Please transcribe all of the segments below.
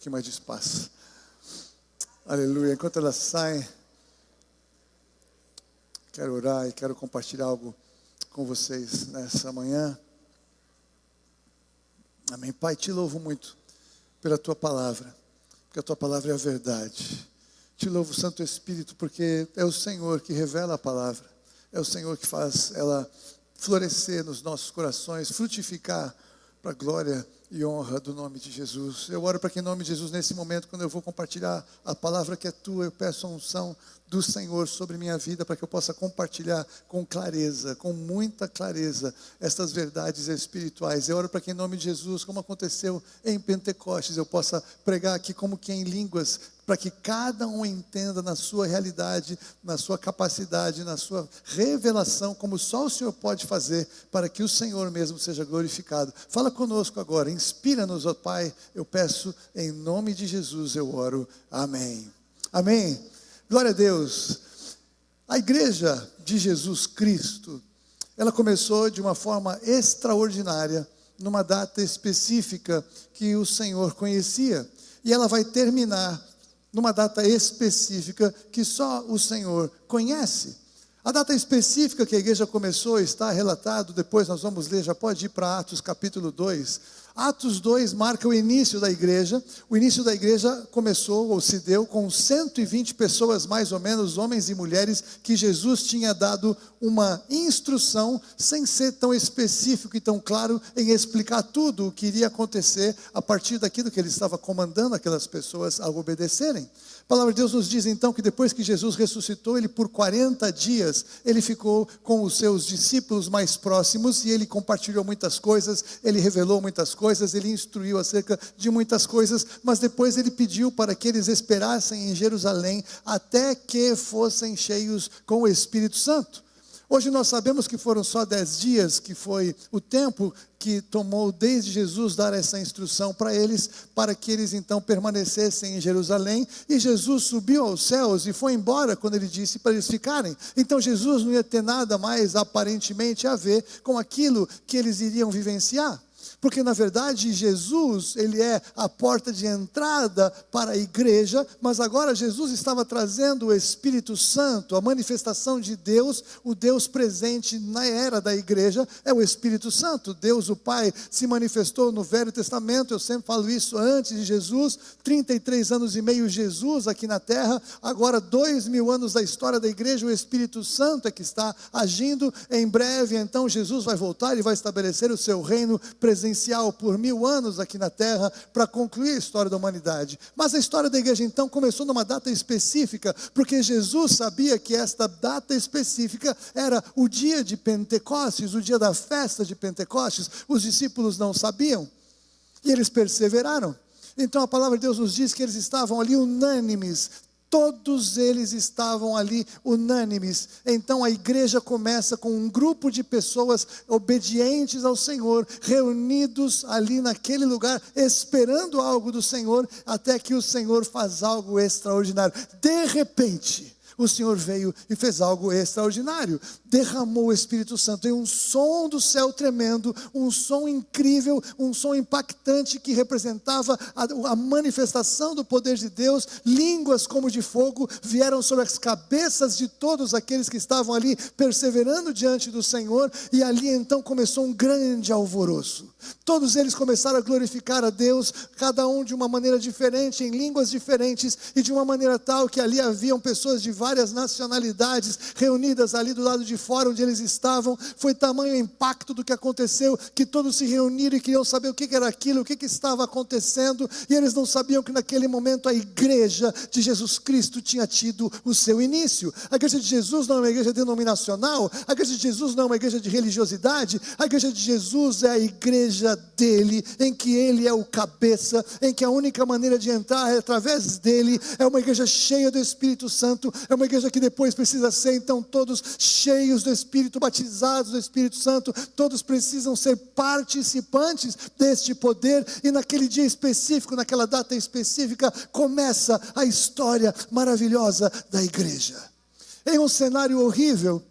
pouquinho mais de espaço. Aleluia. Enquanto elas saem, quero orar e quero compartilhar algo com vocês nessa manhã. Amém. Pai, te louvo muito pela tua palavra, porque a tua palavra é a verdade. Te louvo, Santo Espírito, porque é o Senhor que revela a palavra, é o Senhor que faz ela florescer nos nossos corações, frutificar para a glória e honra do nome de Jesus. Eu oro para que em nome de Jesus, nesse momento, quando eu vou compartilhar a palavra que é tua, eu peço a unção do Senhor sobre minha vida, para que eu possa compartilhar com clareza, com muita clareza, estas verdades espirituais. Eu oro para que em nome de Jesus, como aconteceu em Pentecostes, eu possa pregar aqui como que em línguas, para que cada um entenda na sua realidade, na sua capacidade, na sua revelação, como só o Senhor pode fazer, para que o Senhor mesmo seja glorificado. Fala conosco agora, inspira-nos, ó Pai, eu peço em nome de Jesus, eu oro, amém. Amém. Glória a Deus. A igreja de Jesus Cristo, ela começou de uma forma extraordinária, numa data específica que o Senhor conhecia, e ela vai terminar numa data específica que só o Senhor conhece. A data específica que a igreja começou está relatado, depois nós vamos ler, já pode ir para Atos capítulo 2. Atos 2 marca o início da igreja. O início da igreja começou, ou se deu, com 120 pessoas mais ou menos, homens e mulheres, que Jesus tinha dado uma instrução, sem ser tão específico e tão claro, em explicar tudo o que iria acontecer, a partir daquilo que ele estava comandando aquelas pessoas a obedecerem. A palavra de Deus nos diz então que depois que Jesus ressuscitou, ele por 40 dias, ele ficou com os seus discípulos mais próximos, e ele compartilhou muitas coisas, ele revelou muitas coisas, ele instruiu acerca de muitas coisas, mas depois ele pediu para que eles esperassem em Jerusalém, até que fossem cheios com o Espírito Santo. Hoje nós sabemos que foram só 10 dias, que foi o tempo que tomou desde Jesus dar essa instrução para eles, para que eles então permanecessem em Jerusalém, e Jesus subiu aos céus e foi embora quando ele disse para eles ficarem. Então Jesus não ia ter nada mais aparentemente a ver com aquilo que eles iriam vivenciar. Porque na verdade Jesus, ele é a porta de entrada para a igreja, mas agora Jesus estava trazendo o Espírito Santo, a manifestação de Deus, o Deus presente na era da igreja, é o Espírito Santo. Deus o Pai se manifestou no Velho Testamento, eu sempre falo isso, antes de Jesus, 33 anos e meio Jesus aqui na terra, agora 2000 anos da história da igreja, o Espírito Santo é que está agindo. Em breve então Jesus vai voltar e vai estabelecer o seu reino presencial por 1000 anos aqui na terra, para concluir a história da humanidade. Mas a história da igreja então começou numa data específica, porque Jesus sabia que esta data específica era o dia de Pentecostes, o dia da festa de Pentecostes. Os discípulos não sabiam, e eles perseveraram. Então a palavra de Deus nos diz que eles estavam ali unânimes, todos eles estavam ali unânimes. Então a igreja começa com um grupo de pessoas obedientes ao Senhor, reunidos ali naquele lugar, esperando algo do Senhor, até que o Senhor faz algo extraordinário. De repente, o Senhor veio e fez algo extraordinário, derramou o Espírito Santo em um som do céu tremendo, um som incrível, um som impactante que representava a manifestação do poder de Deus. Línguas como de fogo vieram sobre as cabeças de todos aqueles que estavam ali perseverando diante do Senhor, e ali então começou um grande alvoroço. Todos eles começaram a glorificar a Deus, cada um de uma maneira diferente, em línguas diferentes, e de uma maneira tal que ali haviam pessoas de várias nacionalidades reunidas ali do lado de fora onde eles estavam. Foi tamanho o impacto do que aconteceu, que todos se reuniram e queriam saber o que era aquilo, o que estava acontecendo, e eles não sabiam que naquele momento a igreja de Jesus Cristo tinha tido o seu início. A igreja de Jesus não é uma igreja denominacional, a igreja de Jesus não é uma igreja de religiosidade, a igreja de Jesus é a igreja dele, em que ele é o cabeça, em que a única maneira de entrar é através dele. É uma igreja cheia do Espírito Santo, é uma igreja que depois precisa ser então todos cheios do Espírito, batizados do Espírito Santo, todos precisam ser participantes deste poder, e naquele dia específico, naquela data específica, começa a história maravilhosa da igreja. Em um cenário horrível,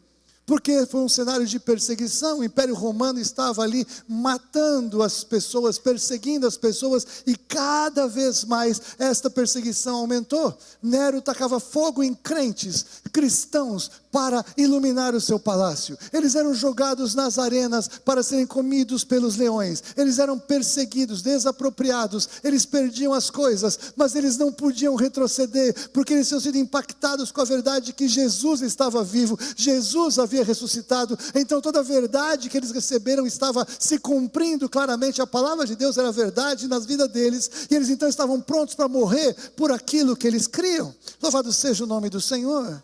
porque foi um cenário de perseguição. O Império Romano estava ali matando as pessoas, perseguindo as pessoas, e cada vez mais esta perseguição aumentou. Nero tacava fogo em crentes, cristãos, para iluminar o seu palácio. Eles eram jogados nas arenas para serem comidos pelos leões. Eles eram perseguidos, desapropriados. Eles perdiam as coisas, mas eles não podiam retroceder, porque eles tinham sido impactados com a verdade de que Jesus estava vivo, Jesus havia ressuscitado. Então toda a verdade que eles receberam estava se cumprindo claramente. A palavra de Deus era verdade nas vidas deles, e eles então estavam prontos para morrer por aquilo que eles criam. Louvado seja o nome do Senhor.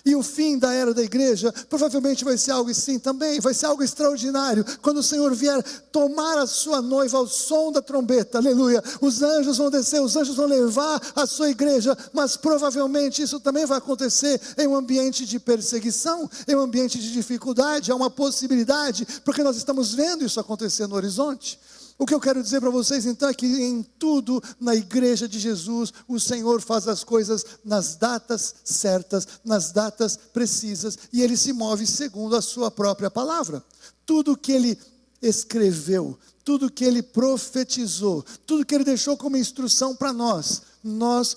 E o fim da era da igreja provavelmente vai ser algo assim também, vai ser algo extraordinário, quando o Senhor vier tomar a sua noiva ao som da trombeta, aleluia. Os anjos vão descer, os anjos vão levar a sua igreja, mas provavelmente isso também vai acontecer em um ambiente de perseguição, em um ambiente de dificuldade. Há uma possibilidade, porque nós estamos vendo isso acontecer no horizonte. O que eu quero dizer para vocês então é que em tudo na igreja de Jesus, o Senhor faz as coisas nas datas certas, nas datas precisas, e Ele se move segundo a sua própria palavra. Tudo que Ele escreveu, tudo que Ele profetizou, tudo que Ele deixou como instrução para nós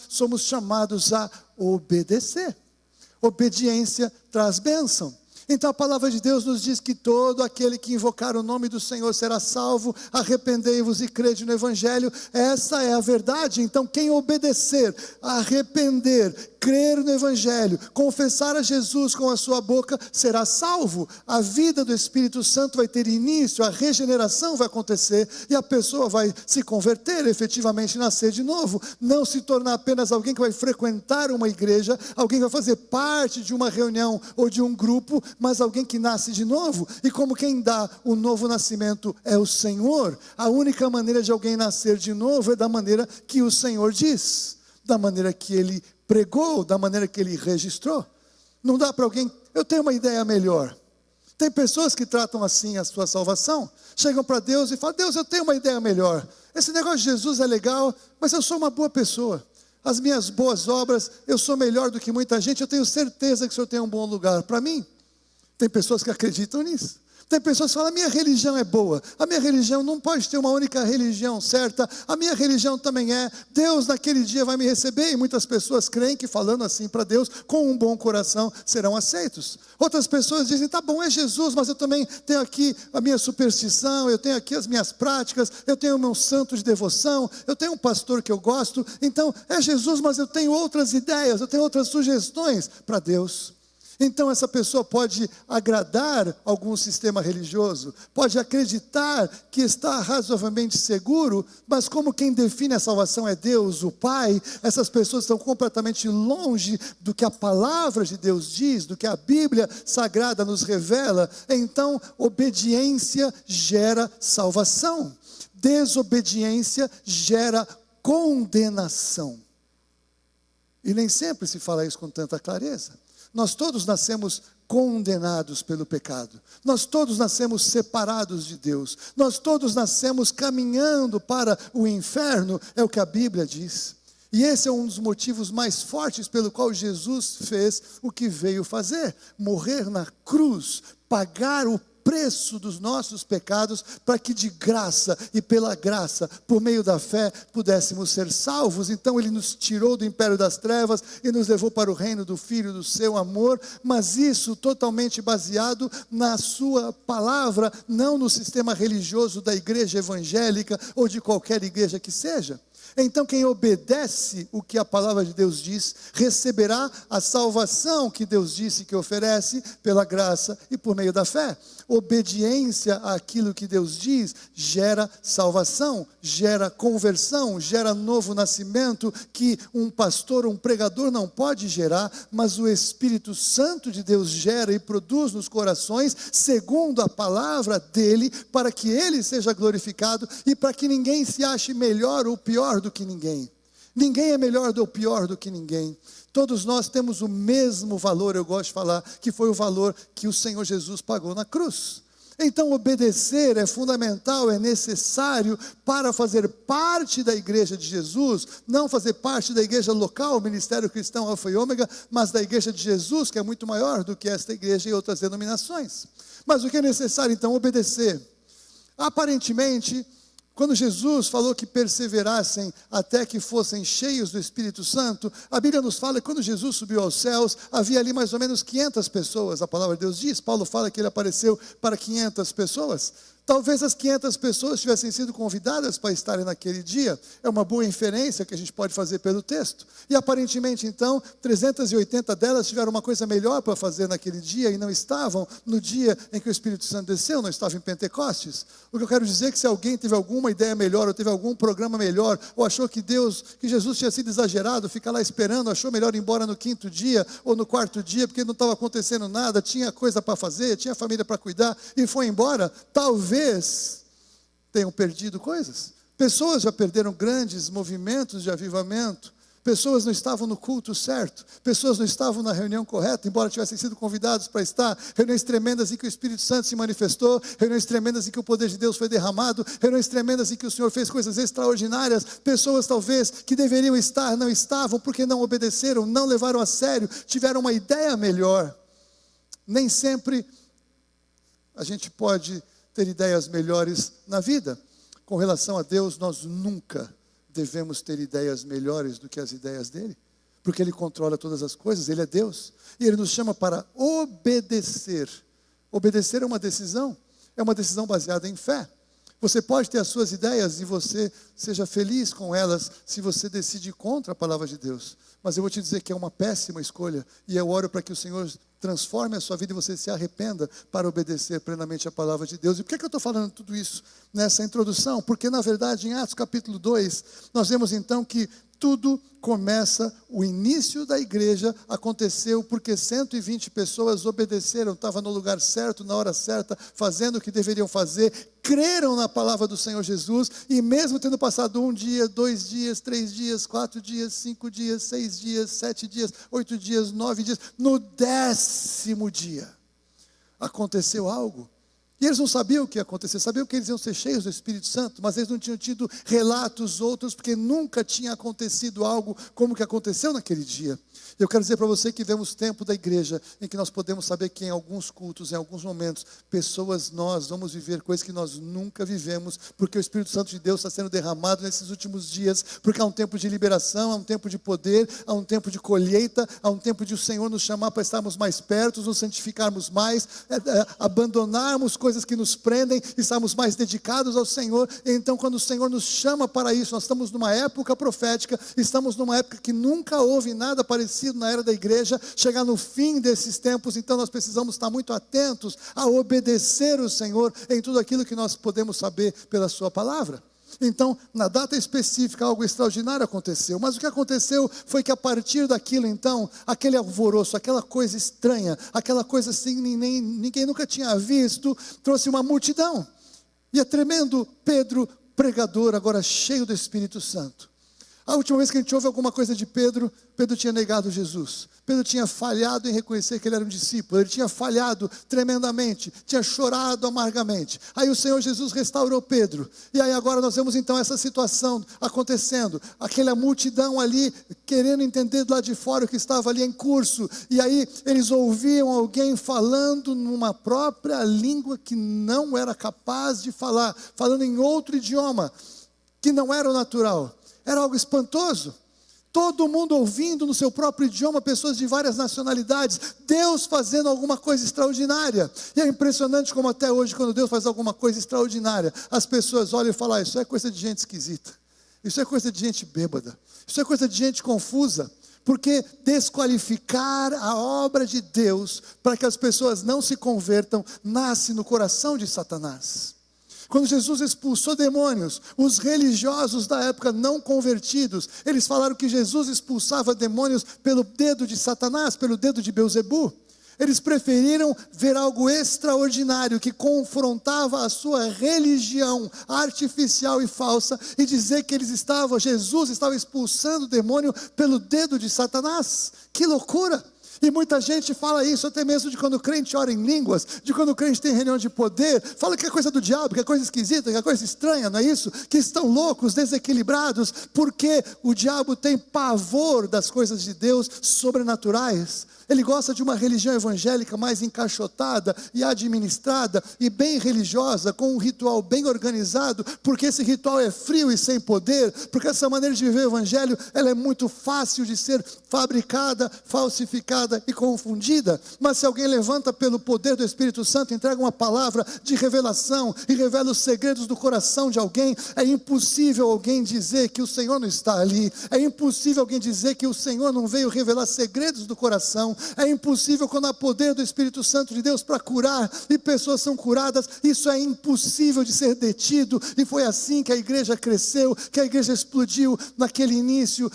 somos chamados a obedecer. Obediência traz bênção. Então a palavra de Deus nos diz que todo aquele que invocar o nome do Senhor será salvo. Arrependei-vos e crede no Evangelho. Essa é a verdade. Então quem obedecer, arrepender, crer no Evangelho, confessar a Jesus com a sua boca, será salvo. A vida do Espírito Santo vai ter início, a regeneração vai acontecer, e a pessoa vai se converter, efetivamente nascer de novo. Não se tornar apenas alguém que vai frequentar uma igreja, alguém que vai fazer parte de uma reunião ou de um grupo, mas alguém que nasce de novo. E como quem dá o novo nascimento é o Senhor, a única maneira de alguém nascer de novo é da maneira que o Senhor diz, da maneira que Ele pregou, da maneira que Ele registrou. Não dá para alguém, eu tenho uma ideia melhor. Tem pessoas que tratam assim a sua salvação, chegam para Deus e falam: Deus, eu tenho uma ideia melhor. Esse negócio de Jesus é legal, mas eu sou uma boa pessoa. As minhas boas obras, eu sou melhor do que muita gente, eu tenho certeza que o Senhor tem um bom lugar para mim. Tem pessoas que acreditam nisso. Tem pessoas que falam: a minha religião é boa, a minha religião não pode ter uma única religião certa, a minha religião também é, Deus naquele dia vai me receber. E muitas pessoas creem que falando assim para Deus, com um bom coração, serão aceitos. Outras pessoas dizem: tá bom, é Jesus, mas eu também tenho aqui a minha superstição, eu tenho aqui as minhas práticas, eu tenho o meu santo de devoção, eu tenho um pastor que eu gosto, então é Jesus, mas eu tenho outras ideias, eu tenho outras sugestões para Deus. Então essa pessoa pode agradar algum sistema religioso, pode acreditar que está razoavelmente seguro, mas como quem define a salvação é Deus, o Pai, essas pessoas estão completamente longe do que a palavra de Deus diz, do que a Bíblia Sagrada nos revela. Então obediência gera salvação, desobediência gera condenação. E nem sempre se fala isso com tanta clareza. Nós todos nascemos condenados pelo pecado. Nós todos nascemos separados de Deus. Nós todos nascemos caminhando para o inferno, é o que a Bíblia diz. E esse é um dos motivos mais fortes pelo qual Jesus fez o que veio fazer: morrer na cruz, pagar o preço dos nossos pecados, para que de graça e pela graça, por meio da fé, pudéssemos ser salvos. Então Ele nos tirou do império das trevas e nos levou para o reino do Filho do seu amor, mas isso totalmente baseado na sua palavra, não no sistema religioso da igreja evangélica ou de qualquer igreja que seja. Então quem obedece o que a palavra de Deus diz, receberá a salvação que Deus disse que oferece pela graça e por meio da fé. Obediência àquilo que Deus diz gera salvação, gera conversão, gera novo nascimento, que um pastor, um pregador não pode gerar, mas o Espírito Santo de Deus gera e produz nos corações, segundo a palavra dele, para que ele seja glorificado e para que ninguém se ache melhor ou pior do que ninguém. Ninguém é melhor ou pior do que ninguém. Todos nós temos o mesmo valor. Eu gosto de falar que foi o valor que o Senhor Jesus pagou na cruz. Então obedecer é fundamental, é necessário para fazer parte da igreja de Jesus, não fazer parte da igreja local, o Ministério Cristão Alfa e Ômega, mas da igreja de Jesus, que é muito maior do que esta igreja e outras denominações. Mas o que é necessário então? Obedecer. Aparentemente, quando Jesus falou que perseverassem até que fossem cheios do Espírito Santo, a Bíblia nos fala que quando Jesus subiu aos céus, havia ali mais ou menos 500 pessoas, a palavra de Deus diz. Paulo fala que ele apareceu para 500 pessoas. Talvez as 500 pessoas tivessem sido convidadas para estarem naquele dia. É uma boa inferência que a gente pode fazer pelo texto. E aparentemente então, 380 delas tiveram uma coisa melhor para fazer naquele dia e não estavam no dia em que o Espírito Santo desceu, não estavam em Pentecostes. O que eu quero dizer é que se alguém teve alguma ideia melhor, ou teve algum programa melhor, ou achou que Jesus tinha sido exagerado, fica lá esperando, achou melhor ir embora no 5º dia, ou no 4º dia, porque não estava acontecendo nada, tinha coisa para fazer, tinha família para cuidar, e foi embora, talvez tenham perdido coisas. Pessoas já perderam grandes movimentos de avivamento. Pessoas não estavam no culto certo. Pessoas não estavam na reunião correta, embora tivessem sido convidados para estar. Reuniões tremendas em que o Espírito Santo se manifestou. Reuniões tremendas em que o poder de Deus foi derramado. Reuniões tremendas em que o Senhor fez coisas extraordinárias. Pessoas talvez que deveriam estar, não estavam, porque não obedeceram, não levaram a sério, tiveram uma ideia melhor. Nem sempre a gente pode ter ideias melhores na vida. Com relação a Deus, nós nunca devemos ter ideias melhores do que as ideias dele, porque ele controla todas as coisas, ele é Deus, e ele nos chama para obedecer. Obedecer é uma decisão baseada em fé. Você pode ter as suas ideias e você seja feliz com elas se você decide contra a palavra de Deus, mas eu vou te dizer que é uma péssima escolha, e eu oro para que o Senhor transforme a sua vida e você se arrependa para obedecer plenamente a palavra de Deus. E por que eu estou falando tudo isso nessa introdução? Porque na verdade em Atos capítulo 2, nós vemos então que tudo começa, o início da igreja aconteceu porque 120 pessoas obedeceram, estavam no lugar certo, na hora certa, fazendo o que deveriam fazer, creram na palavra do Senhor Jesus, e mesmo tendo passado 1 dia, 2 dias, 3 dias, 4 dias, 5 dias, 6 dias, 7 dias, 8 dias, 9 dias, no 10º dia, aconteceu algo. E eles não sabiam o que ia acontecer, sabiam que eles iam ser cheios do Espírito Santo, mas eles não tinham tido relatos outros, porque nunca tinha acontecido algo como o que aconteceu naquele dia. Eu quero dizer para você que vemos tempo da igreja em que nós podemos saber que em alguns cultos, em alguns momentos, nós vamos viver coisas que nós nunca vivemos, porque o Espírito Santo de Deus está sendo derramado nesses últimos dias, porque há um tempo de liberação, há um tempo de poder, há um tempo de colheita, há um tempo de o Senhor nos chamar para estarmos mais perto, nos santificarmos mais, abandonarmos coisas que nos prendem, estarmos mais dedicados ao Senhor. Então quando o Senhor nos chama para isso, nós estamos numa época profética, estamos numa época que nunca houve nada parecido na era da igreja, chegar no fim desses tempos, então nós precisamos estar muito atentos a obedecer o Senhor em tudo aquilo que nós podemos saber pela sua palavra. Então, na data específica, algo extraordinário aconteceu, mas o que aconteceu foi que a partir daquilo então, aquele alvoroço, aquela coisa estranha, aquela coisa assim, ninguém nunca tinha visto, trouxe uma multidão, e é tremendo Pedro, pregador, agora cheio do Espírito Santo. A última vez que a gente ouve alguma coisa de Pedro, Pedro tinha negado Jesus. Pedro tinha falhado em reconhecer que ele era um discípulo. Ele tinha falhado tremendamente, tinha chorado amargamente. Aí o Senhor Jesus restaurou Pedro. E aí agora nós vemos então essa situação acontecendo. Aquela multidão ali, querendo entender do lado de fora o que estava ali em curso. E aí eles ouviam alguém falando numa própria língua que não era capaz de falar. Falando em outro idioma, que não era o natural. Era algo espantoso. Todo mundo ouvindo no seu próprio idioma, pessoas de várias nacionalidades, Deus fazendo alguma coisa extraordinária. E é impressionante como até hoje, quando Deus faz alguma coisa extraordinária, as pessoas olham e falam, isso é coisa de gente esquisita, isso é coisa de gente bêbada, isso é coisa de gente confusa. Porque desqualificar a obra de Deus para que as pessoas não se convertam, nasce no coração de Satanás. Quando Jesus expulsou demônios, os religiosos da época não convertidos, eles falaram que Jesus expulsava demônios pelo dedo de Satanás, pelo dedo de Belzebu. Eles preferiram ver algo extraordinário que confrontava a sua religião artificial e falsa e dizer que Jesus estava expulsando o demônio pelo dedo de Satanás. Que loucura! E muita gente fala isso até mesmo de quando o crente ora em línguas, de quando o crente tem reunião de poder, fala que é coisa do diabo, que é coisa esquisita, que é coisa estranha, não é isso? Que estão loucos, desequilibrados, porque o diabo tem pavor das coisas de Deus sobrenaturais. Ele gosta de uma religião evangélica mais encaixotada e administrada e bem religiosa, com um ritual bem organizado, porque esse ritual é frio e sem poder, porque essa maneira de viver o evangelho, ela é muito fácil de ser fabricada, falsificada e confundida. Mas se alguém levanta pelo poder do Espírito Santo, entrega uma palavra de revelação e revela os segredos do coração de alguém, é impossível alguém dizer que o Senhor não está ali, é impossível alguém dizer que o Senhor não veio revelar segredos do coração. É impossível quando há poder do Espírito Santo de Deus para curar, e pessoas são curadas, isso é impossível de ser detido, e foi assim que a igreja cresceu, que a igreja explodiu naquele início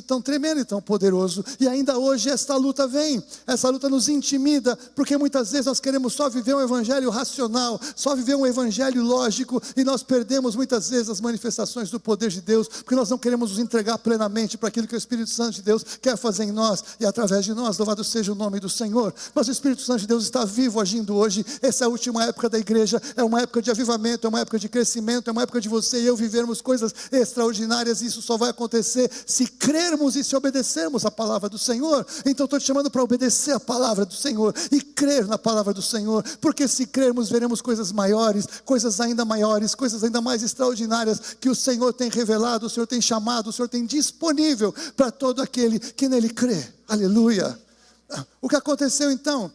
tão tremendo e tão poderoso, e ainda hoje essa luta vem, essa luta nos intimida, porque muitas vezes nós queremos só viver um evangelho racional, só viver um evangelho lógico, e nós perdemos muitas vezes as manifestações do poder de Deus, porque nós não queremos nos entregar plenamente para aquilo que o Espírito Santo de Deus quer fazer em nós, e através de nós. Louvado seja o nome do Senhor. Mas o Espírito Santo de Deus está vivo, agindo hoje. Essa é a última época da igreja, é uma época de avivamento, é uma época de crescimento, é uma época de você e eu vivermos coisas extraordinárias. Isso só vai acontecer se crermos e se obedecermos a palavra do Senhor. Então estou te chamando para obedecer a palavra do Senhor e crer na palavra do Senhor, porque se crermos veremos coisas maiores, coisas ainda maiores, coisas ainda mais extraordinárias que o Senhor tem revelado, o Senhor tem chamado, o Senhor tem disponível para todo aquele que nele crê. Aleluia. O que aconteceu então?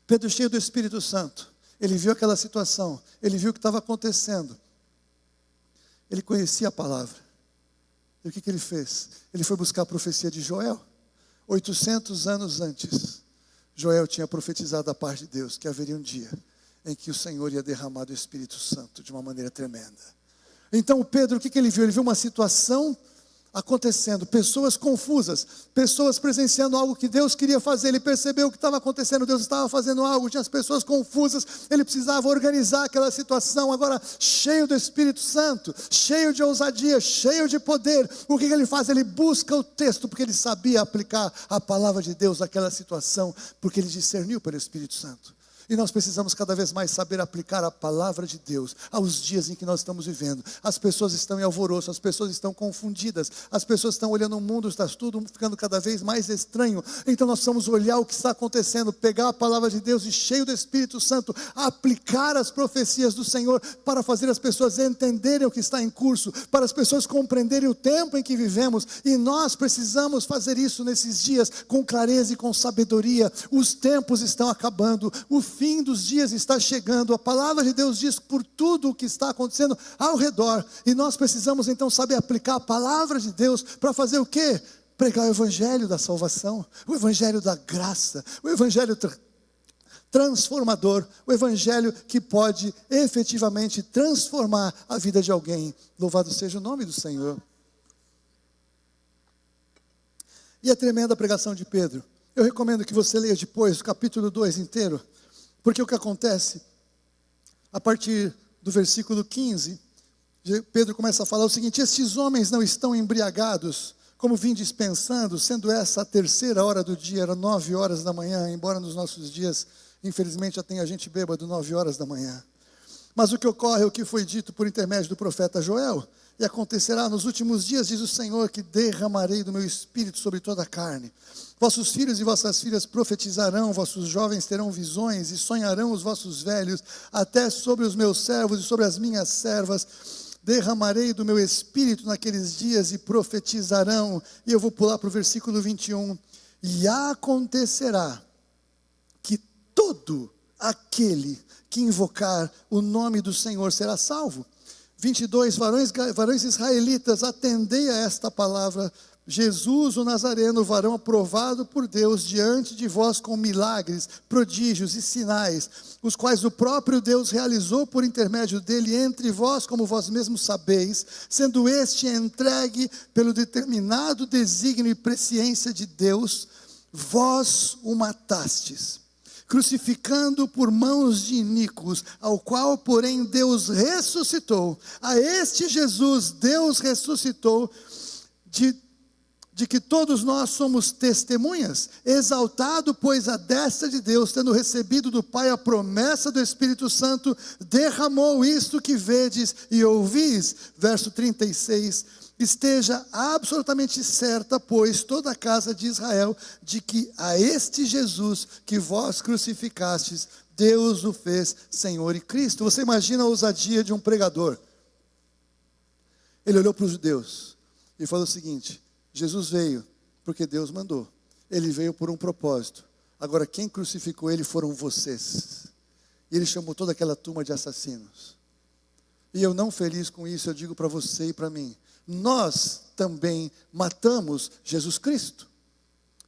Pedro, cheio do Espírito Santo, ele viu aquela situação, ele viu o que estava acontecendo, ele conhecia a palavra, e o que ele fez? Ele foi buscar a profecia de Joel. 800 anos antes, Joel tinha profetizado da parte de Deus que haveria um dia em que o Senhor ia derramar do Espírito Santo de uma maneira tremenda. Então Pedro, o que ele viu? Ele viu uma situação acontecendo, pessoas confusas, pessoas presenciando algo que Deus queria fazer. Ele percebeu o que estava acontecendo, Deus estava fazendo algo, tinha as pessoas confusas, ele precisava organizar aquela situação. Agora cheio do Espírito Santo, cheio de ousadia, cheio de poder, o que ele faz? Ele busca o texto, porque ele sabia aplicar a palavra de Deus àquela situação, porque ele discerniu pelo Espírito Santo. E nós precisamos cada vez mais saber aplicar a palavra de Deus aos dias em que nós estamos vivendo. As pessoas estão em alvoroço, as pessoas estão confundidas, as pessoas estão olhando o mundo, está tudo ficando cada vez mais estranho. Então nós precisamos olhar o que está acontecendo, pegar a palavra de Deus e cheio do Espírito Santo, aplicar as profecias do Senhor para fazer as pessoas entenderem o que está em curso, para as pessoas compreenderem o tempo em que vivemos. E nós precisamos fazer isso nesses dias com clareza e com sabedoria. Os tempos estão acabando, o fim dos dias está chegando. A palavra de Deus diz por tudo o que está acontecendo ao redor, e nós precisamos então saber aplicar a palavra de Deus para fazer o quê? Pregar o evangelho da salvação, o evangelho da graça, o evangelho transformador, o evangelho que pode efetivamente transformar a vida de alguém. Louvado seja o nome do Senhor. E a tremenda pregação de Pedro, eu recomendo que você leia depois o capítulo 2 inteiro, porque o que acontece, a partir do versículo 15, Pedro começa a falar o seguinte: estes homens não estão embriagados, como vim dispensando, sendo essa a terceira hora do dia, era 9 horas da manhã, embora nos nossos dias, infelizmente, já tenha gente bêbado 9 horas da manhã. Mas o que ocorre é o que foi dito por intermédio do profeta Joel: e acontecerá nos últimos dias, diz o Senhor, que derramarei do meu espírito sobre toda a carne. Vossos filhos e vossas filhas profetizarão, vossos jovens terão visões, e sonharão os vossos velhos, até sobre os meus servos e sobre as minhas servas. Derramarei do meu espírito naqueles dias e profetizarão. E eu vou pular para o versículo 21. E acontecerá que todo aquele que invocar o nome do Senhor será salvo. 22, varões israelitas, atendei a esta palavra. Jesus o Nazareno, varão aprovado por Deus diante de vós com milagres, prodígios e sinais, os quais o próprio Deus realizou por intermédio dele entre vós, como vós mesmos sabeis, sendo este entregue pelo determinado desígnio e presciência de Deus, vós o matastes, crucificando por mãos de iníquos, ao qual, porém, Deus ressuscitou. A este Jesus, Deus ressuscitou de que todos nós somos testemunhas, exaltado, pois, à destra de Deus, tendo recebido do Pai a promessa do Espírito Santo, derramou isto que vedes e ouvis. Verso 36, esteja absolutamente certa, pois, toda a casa de Israel, de que a este Jesus que vós crucificastes, Deus o fez Senhor e Cristo. Você imagina a ousadia de um pregador. Ele olhou para os judeus e falou o seguinte: Jesus veio porque Deus mandou. Ele veio por um propósito. Agora quem crucificou ele foram vocês. E ele chamou toda aquela turma de assassinos. E eu, não feliz com isso, eu digo para você e para mim: nós também matamos Jesus Cristo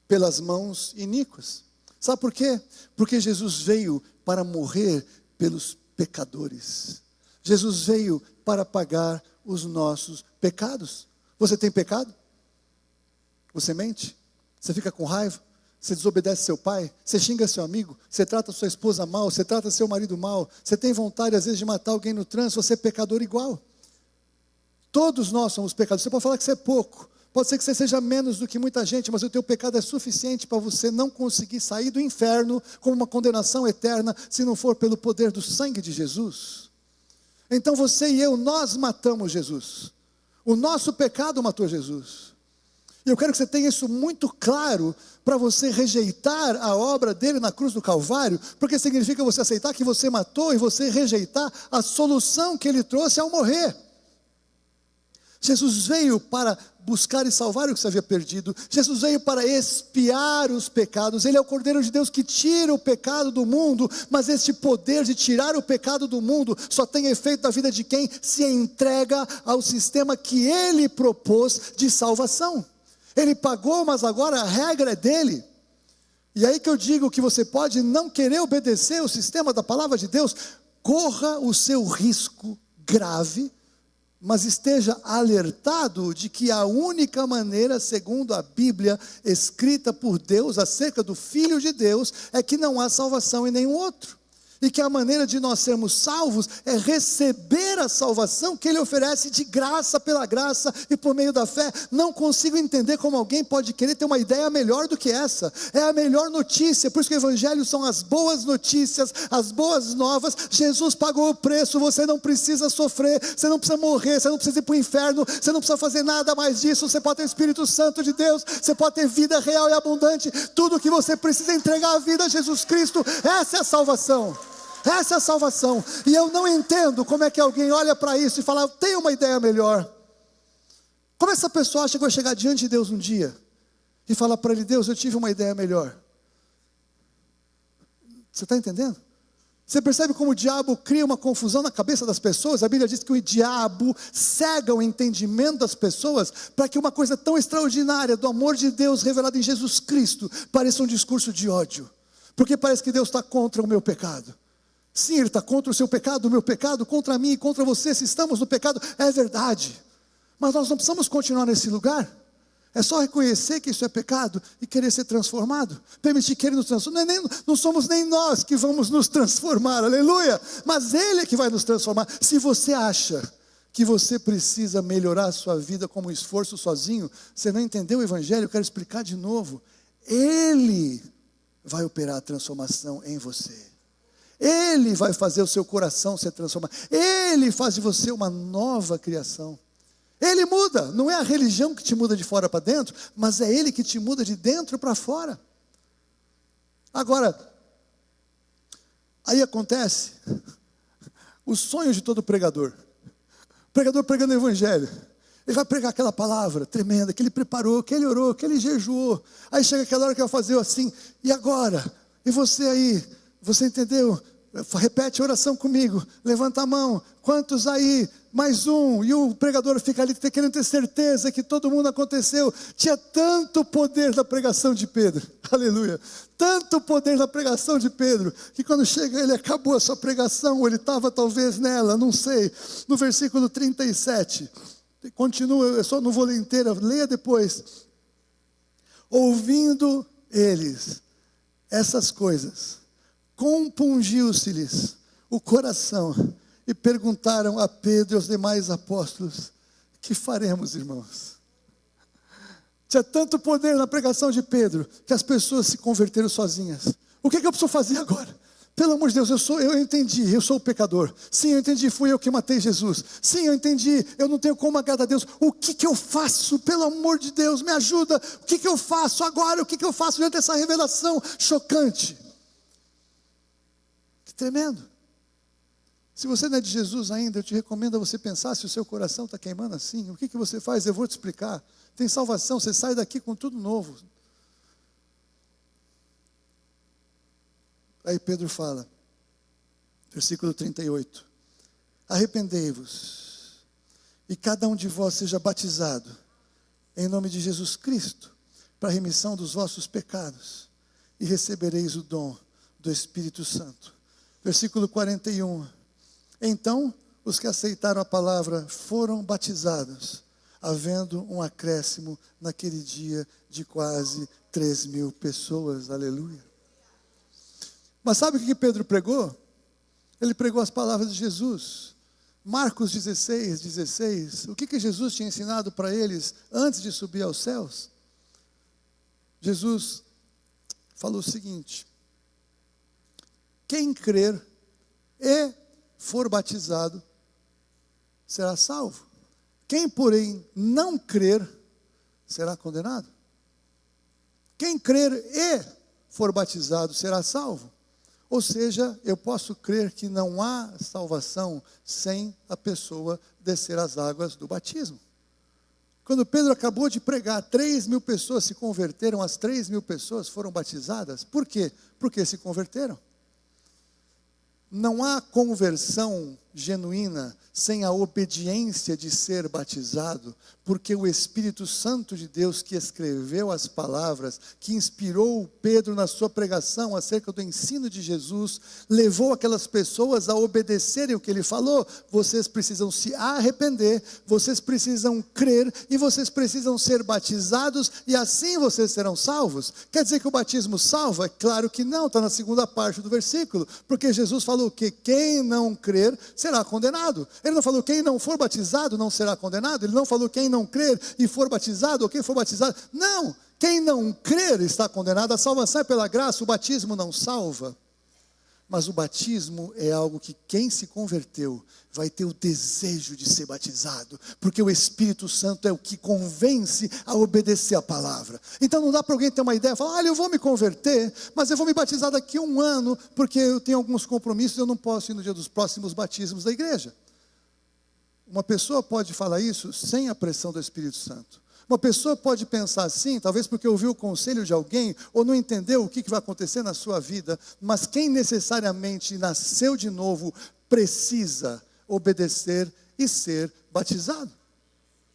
pelas mãos iníquas. Sabe por quê? Porque Jesus veio para morrer pelos pecadores. Jesus veio para pagar os nossos pecados. Você tem pecado? Você mente? Você fica com raiva? Você desobedece seu pai? Você xinga seu amigo? Você trata sua esposa mal? Você trata seu marido mal? Você tem vontade às vezes de matar alguém no trânsito? Você é pecador igual. Todos nós somos pecadores. Você pode falar que você é pouco. Pode ser que você seja menos do que muita gente, mas o teu pecado é suficiente para você não conseguir sair do inferno com uma condenação eterna, se não for pelo poder do sangue de Jesus. Então você e eu, nós matamos Jesus. O nosso pecado matou Jesus. E eu quero que você tenha isso muito claro para você rejeitar a obra dele na cruz do Calvário, porque significa você aceitar que você matou e você rejeitar a solução que ele trouxe ao morrer. Jesus veio para buscar e salvar o que se havia perdido. Jesus veio para expiar os pecados. Ele é o Cordeiro de Deus que tira o pecado do mundo, mas este poder de tirar o pecado do mundo só tem efeito na vida de quem se entrega ao sistema que ele propôs de salvação. Ele pagou, mas agora a regra é dele. E aí que eu digo que você pode não querer obedecer o sistema da palavra de Deus. Corra o seu risco grave, mas esteja alertado de que a única maneira, segundo a Bíblia, escrita por Deus, acerca do Filho de Deus, é que não há salvação em nenhum outro. E que a maneira de nós sermos salvos é receber a salvação que Ele oferece de graça pela graça e por meio da fé. Não consigo entender como alguém pode querer ter uma ideia melhor do que essa. É a melhor notícia, por isso que o Evangelho são as boas notícias, as boas novas. Jesus pagou o preço, você não precisa sofrer, você não precisa morrer, você não precisa ir para o inferno, você não precisa fazer nada mais disso. Você pode ter o Espírito Santo de Deus, você pode ter vida real e abundante. Tudo o que você precisa é entregar a vida a Jesus Cristo. Essa é a salvação. Essa é a salvação. E eu não entendo como é que alguém olha para isso e fala: eu tenho uma ideia melhor. Como essa pessoa acha que vai chegar diante de Deus um dia e falar para Ele: Deus, eu tive uma ideia melhor. Você está entendendo? Você percebe como o diabo cria uma confusão na cabeça das pessoas? A Bíblia diz que o diabo cega o entendimento das pessoas para que uma coisa tão extraordinária do amor de Deus revelado em Jesus Cristo pareça um discurso de ódio. Porque parece que Deus está contra o meu pecado. Sim, Ele está contra o seu pecado, o meu pecado, contra mim e contra você. Se estamos no pecado, é verdade. Mas nós não precisamos continuar nesse lugar. É só reconhecer que isso é pecado e querer ser transformado. Permitir que Ele nos transforme. Não somos nem nós que vamos nos transformar, aleluia. Mas Ele é que vai nos transformar. Se você acha que você precisa melhorar a sua vida como um esforço sozinho, você não entendeu o Evangelho, eu quero explicar de novo. Ele vai operar a transformação em você. Ele vai fazer o seu coração se transformar. Ele faz de você uma nova criação. Ele muda. Não é a religião que te muda de fora para dentro, mas é Ele que te muda de dentro para fora. Agora, aí acontece o sonho de todo pregador. O pregador pregando o Evangelho. Ele vai pregar aquela palavra tremenda que ele preparou, que ele orou, que ele jejuou. Aí chega aquela hora que vai fazer assim: e agora? E você aí? Você entendeu? Repete a oração comigo. Levanta a mão. Quantos aí? Mais um. E o pregador fica ali querendo ter certeza que todo mundo aconteceu. Tinha tanto poder na pregação de Pedro. Aleluia. Tanto poder na pregação de Pedro, que quando chega ele acabou a sua pregação, ou ele estava talvez nela, não sei. No versículo 37. Continua, eu só não vou ler inteira, leia depois. Ouvindo eles essas coisas, compungiu-se-lhes o coração e perguntaram a Pedro e aos demais apóstolos: que faremos, irmãos? Tinha tanto poder na pregação de Pedro, que as pessoas se converteram sozinhas. O que eu preciso fazer agora? Pelo amor de Deus, eu entendi, eu sou o pecador. Sim, eu entendi, fui eu que matei Jesus. Sim, eu entendi, eu não tenho como agradar a Deus. O que eu faço? Pelo amor de Deus, me ajuda. O que eu faço agora? O que eu faço diante dessa revelação chocante? Que tremendo. Se você não é de Jesus ainda, eu te recomendo a você pensar se o seu coração está queimando assim. O que você faz? Eu vou te explicar. Tem salvação, você sai daqui com tudo novo. Aí Pedro fala, versículo 38, arrependei-vos, e cada um de vós seja batizado, em nome de Jesus Cristo, para a remissão dos vossos pecados, e recebereis o dom do Espírito Santo. Versículo 41, então os que aceitaram a palavra foram batizados, havendo um acréscimo naquele dia de quase 3.000 pessoas, aleluia. Mas sabe o que Pedro pregou? Ele pregou as palavras de Jesus. Marcos 16. O que Jesus tinha ensinado para eles antes de subir aos céus? Jesus falou o seguinte: quem crer e for batizado será salvo. Quem, porém, não crer será condenado. Quem crer e for batizado será salvo. Ou seja, eu posso crer que não há salvação sem a pessoa descer as águas do batismo. Quando Pedro acabou de pregar, 3.000 pessoas se converteram, as 3.000 pessoas foram batizadas. Por quê? Porque se converteram. Não há conversão genuína sem a obediência de ser batizado, porque o Espírito Santo de Deus que escreveu as palavras, que inspirou Pedro na sua pregação acerca do ensino de Jesus, levou aquelas pessoas a obedecerem o que ele falou. Vocês precisam se arrepender, vocês precisam crer e vocês precisam ser batizados e assim vocês serão salvos. Quer dizer que o batismo salva? Claro que não, está na segunda parte do versículo, porque Jesus falou que quem não crer será condenado. Ele não falou quem não for batizado não será condenado. Ele não falou quem não crer e for batizado ou quem for batizado. Não, quem não crer está condenado. A salvação é pela graça, o batismo não salva. Mas o batismo é algo que quem se converteu vai ter o desejo de ser batizado, porque o Espírito Santo é o que convence a obedecer a palavra. Então não dá para alguém ter uma ideia, falar, eu vou me converter, mas eu vou me batizar daqui a 1 ano, porque eu tenho alguns compromissos, eu não posso ir no dia dos próximos batismos da igreja. Uma pessoa pode falar isso sem a pressão do Espírito Santo. Uma pessoa pode pensar assim, talvez porque ouviu o conselho de alguém, ou não entendeu o que vai acontecer na sua vida, mas quem necessariamente nasceu de novo, precisa obedecer e ser batizado.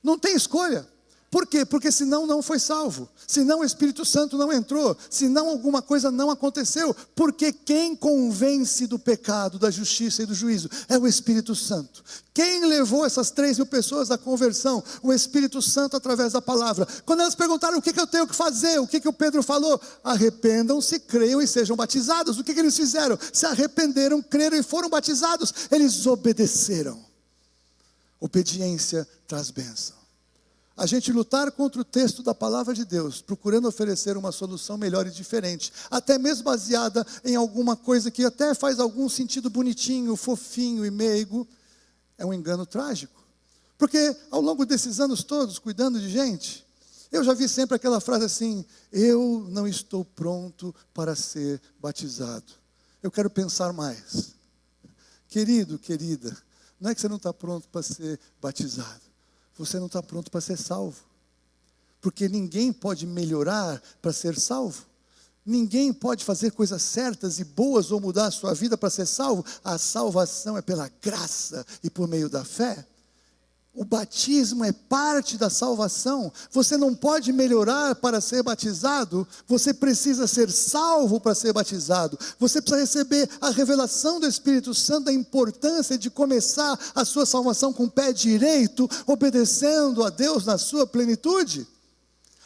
Não tem escolha. Por quê? Porque senão não foi salvo, senão o Espírito Santo não entrou, senão alguma coisa não aconteceu, porque quem convence do pecado, da justiça e do juízo é o Espírito Santo. Quem levou essas 3.000 pessoas à conversão? O Espírito Santo através da palavra. Quando elas perguntaram o que eu tenho que fazer, o que o Pedro falou? Arrependam-se, creiam e sejam batizados. O que eles fizeram? Se arrependeram, creram e foram batizados. Eles obedeceram. Obediência traz bênção. A gente lutar contra o texto da palavra de Deus, procurando oferecer uma solução melhor e diferente, até mesmo baseada em alguma coisa que até faz algum sentido bonitinho, fofinho e meigo, é um engano trágico. Porque ao longo desses anos todos, cuidando de gente, eu já vi sempre aquela frase assim, eu não estou pronto para ser batizado. Eu quero pensar mais. Querido, querida, não é que você não está pronto para ser batizado. Você não está pronto para ser salvo. Porque ninguém pode melhorar para ser salvo. Ninguém pode fazer coisas certas e boas ou mudar a sua vida para ser salvo. A salvação é pela graça e por meio da fé. O batismo é parte da salvação. Você não pode melhorar para ser batizado. Você precisa ser salvo para ser batizado. Você precisa receber a revelação do Espírito Santo, da importância de começar a sua salvação com o pé direito, obedecendo a Deus na sua plenitude.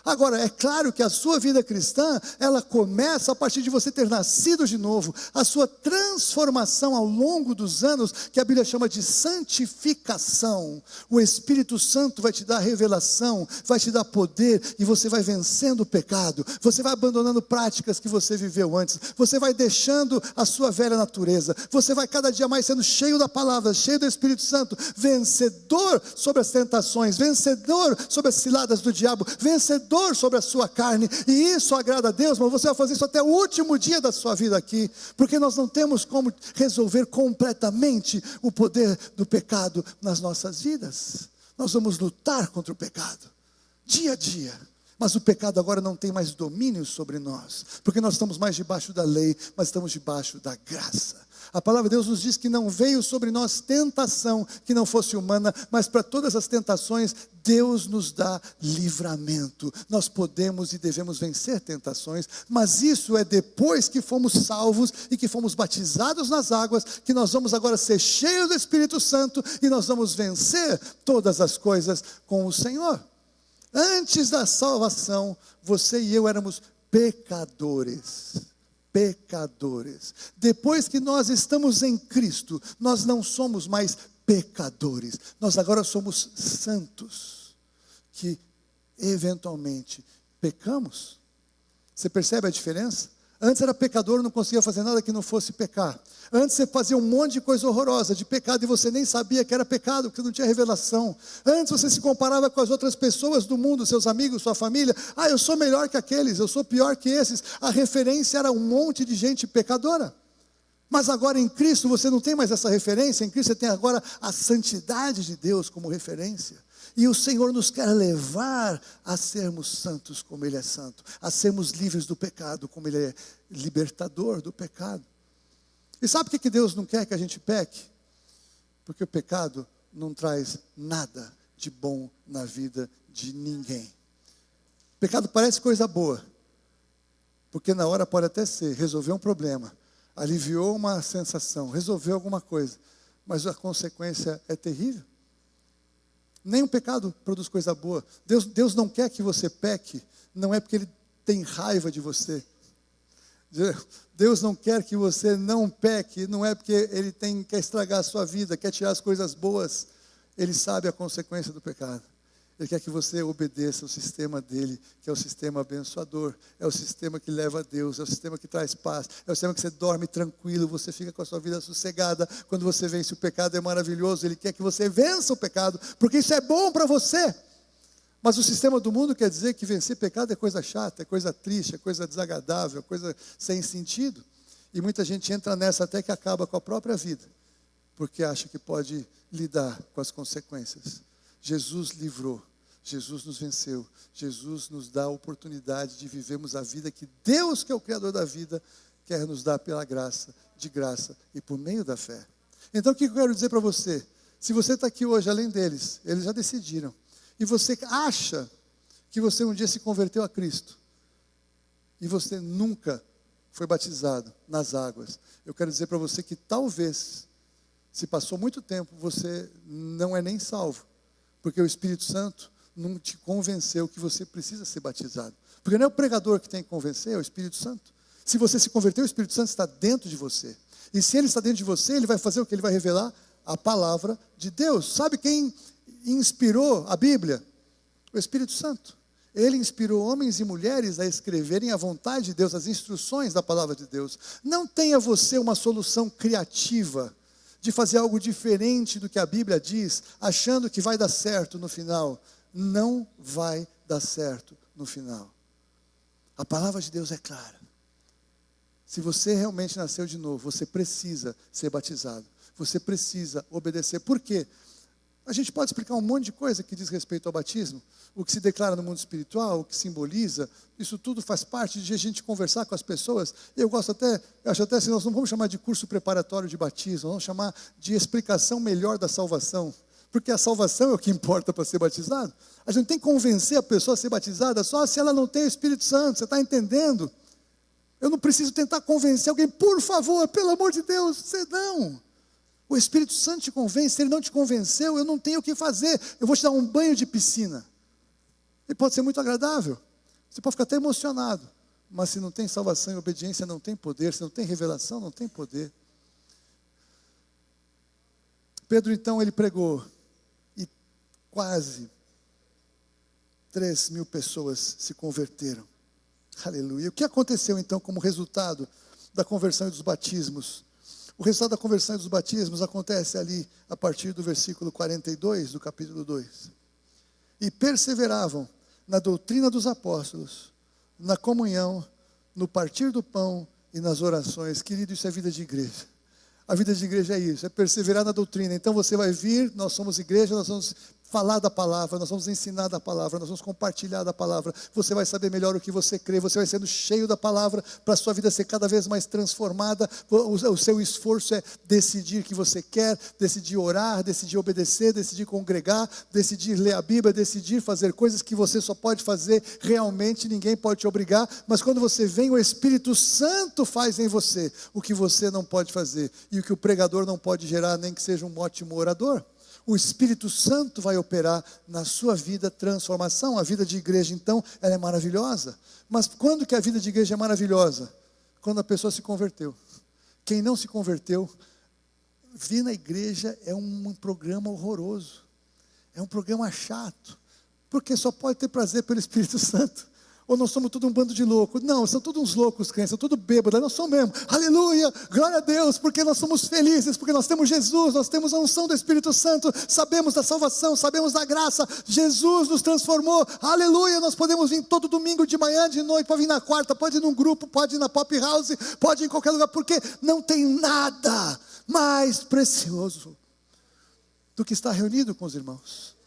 Agora, é claro que a sua vida cristã, ela começa a partir de você ter nascido de novo. A sua transformação ao longo dos anos, que a Bíblia chama de santificação. O Espírito Santo vai te dar revelação, vai te dar poder, e você vai vencendo o pecado. Você vai abandonando práticas que você viveu antes. Você vai deixando a sua velha natureza. Você vai cada dia mais sendo cheio da palavra, cheio do Espírito Santo, vencedor sobre as tentações, vencedor sobre as ciladas do diabo, vencedor sobre a sua carne, e isso agrada a Deus. Mas você vai fazer isso até o último dia da sua vida aqui, porque nós não temos como resolver completamente o poder do pecado nas nossas vidas. Nós vamos lutar contra o pecado, dia a dia, mas o pecado agora não tem mais domínio sobre nós, porque nós estamos mais debaixo da lei, mas estamos debaixo da graça. A palavra de Deus nos diz que não veio sobre nós tentação que não fosse humana, mas para todas as tentações, Deus nos dá livramento. Nós podemos e devemos vencer tentações, mas isso é depois que fomos salvos e que fomos batizados nas águas, que nós vamos agora ser cheios do Espírito Santo e nós vamos vencer todas as coisas com o Senhor. Antes da salvação, você e eu éramos pecadores. Depois que nós estamos em Cristo, nós não somos mais pecadores, nós agora somos santos, que eventualmente pecamos. Você percebe a diferença? Antes era pecador, não conseguia fazer nada que não fosse pecar. Antes você fazia um monte de coisa horrorosa de pecado e você nem sabia que era pecado, porque não tinha revelação. Antes você se comparava com as outras pessoas do mundo, seus amigos, sua família. Eu sou melhor que aqueles, eu sou pior que esses. A referência era um monte de gente pecadora. Mas agora em Cristo você não tem mais essa referência. Em Cristo você tem agora a santidade de Deus como referência. E o Senhor nos quer levar a sermos santos como Ele é santo, a sermos livres do pecado como Ele é libertador do pecado. E sabe por que Deus não quer que a gente peque? Porque o pecado não traz nada de bom na vida de ninguém. O pecado parece coisa boa, porque na hora pode até ser, resolveu um problema, aliviou uma sensação, resolveu alguma coisa, mas a consequência é terrível. Nem o pecado produz coisa boa. Deus não quer que você peque, não é porque Ele tem raiva de você. Deus não quer que você não peque, não é porque Ele quer estragar a sua vida, quer tirar as coisas boas. Ele sabe a consequência do pecado. Ele quer que você obedeça o sistema dele, que é o sistema abençoador, é o sistema que leva a Deus, é o sistema que traz paz, é o sistema que você dorme tranquilo, você fica com a sua vida sossegada. Quando você vence o pecado é maravilhoso. Ele quer que você vença o pecado, porque isso é bom para você. Mas o sistema do mundo quer dizer que vencer pecado é coisa chata, é coisa triste, é coisa desagradável, é coisa sem sentido. E muita gente entra nessa até que acaba com a própria vida, porque acha que pode lidar com as consequências. Jesus livrou, Jesus nos venceu, Jesus nos dá a oportunidade de vivermos a vida que Deus, que é o Criador da vida, quer nos dar pela graça, de graça e por meio da fé. Então o que eu quero dizer para você? Se você está aqui hoje, além deles, eles já decidiram, e você acha que você um dia se converteu a Cristo, e você nunca foi batizado nas águas, eu quero dizer para você que talvez, se passou muito tempo, você não é nem salvo, porque o Espírito Santo não te convenceu que você precisa ser batizado. Porque não é o pregador que tem que convencer, é o Espírito Santo. Se você se converteu, o Espírito Santo está dentro de você. E se Ele está dentro de você, Ele vai fazer o que? Ele vai revelar a palavra de Deus. Sabe quem inspirou a Bíblia? O Espírito Santo. Ele inspirou homens e mulheres a escreverem a vontade de Deus, as instruções da palavra de Deus. Não tenha você uma solução criativa de fazer algo diferente do que a Bíblia diz, achando que vai dar certo no final. Não vai dar certo no final. A palavra de Deus é clara. Se você realmente nasceu de novo, você precisa ser batizado. Você precisa obedecer. Por quê? A gente pode explicar um monte de coisa que diz respeito ao batismo, o que se declara no mundo espiritual, o que simboliza, isso tudo faz parte de a gente conversar com as pessoas. Eu acho até assim, nós não vamos chamar de curso preparatório de batismo, vamos chamar de explicação melhor da salvação, porque a salvação é o que importa para ser batizado. A gente tem que convencer a pessoa a ser batizada só se ela não tem o Espírito Santo, você está entendendo? Eu não preciso tentar convencer alguém, por favor, pelo amor de Deus, você não. O Espírito Santo te convence. Se Ele não te convenceu, eu não tenho o que fazer. Eu vou te dar um banho de piscina. E pode ser muito agradável. Você pode ficar até emocionado, mas se não tem salvação e obediência, não tem poder. Se não tem revelação, não tem poder. Pedro, então, ele pregou, e quase 3.000 pessoas se converteram. Aleluia. O que aconteceu, então, como resultado da conversão e dos batismos? O resultado da conversão e dos batismos acontece ali, a partir do versículo 42, do capítulo 2. E perseveravam na doutrina dos apóstolos, na comunhão, no partir do pão e nas orações. Querido, isso é vida de igreja. A vida de igreja é isso, é perseverar na doutrina. Então você vai vir, nós somos igreja, nós vamos falar da palavra, nós vamos ensinar da palavra, nós vamos compartilhar da palavra. Você vai saber melhor o que você crê, você vai sendo cheio da palavra, para a sua vida ser cada vez mais transformada. O seu esforço é decidir o que você quer, decidir orar, decidir obedecer, decidir congregar, decidir ler a Bíblia, decidir fazer coisas que você só pode fazer realmente, ninguém pode te obrigar. Mas quando você vem, o Espírito Santo faz em você o que você não pode fazer, e o que o pregador não pode gerar, nem que seja um ótimo orador. O Espírito Santo vai operar na sua vida transformação. A vida de igreja, então, ela é maravilhosa. Mas quando que a vida de igreja é maravilhosa? Quando a pessoa se converteu. Quem não se converteu, vir na igreja é um programa horroroso. É um programa chato. Porque só pode ter prazer pelo Espírito Santo. Ou nós somos tudo um bando de loucos? Não, são todos uns loucos, crentes, são tudo bêbados, nós somos mesmo. Aleluia, glória a Deus, porque nós somos felizes, porque nós temos Jesus, nós temos a unção do Espírito Santo, sabemos da salvação, sabemos da graça, Jesus nos transformou, aleluia. Nós podemos vir todo domingo de manhã, de noite, pode vir na quarta, pode ir num grupo, pode ir na Pop House, pode ir em qualquer lugar, porque não tem nada mais precioso do que estar reunido com os irmãos.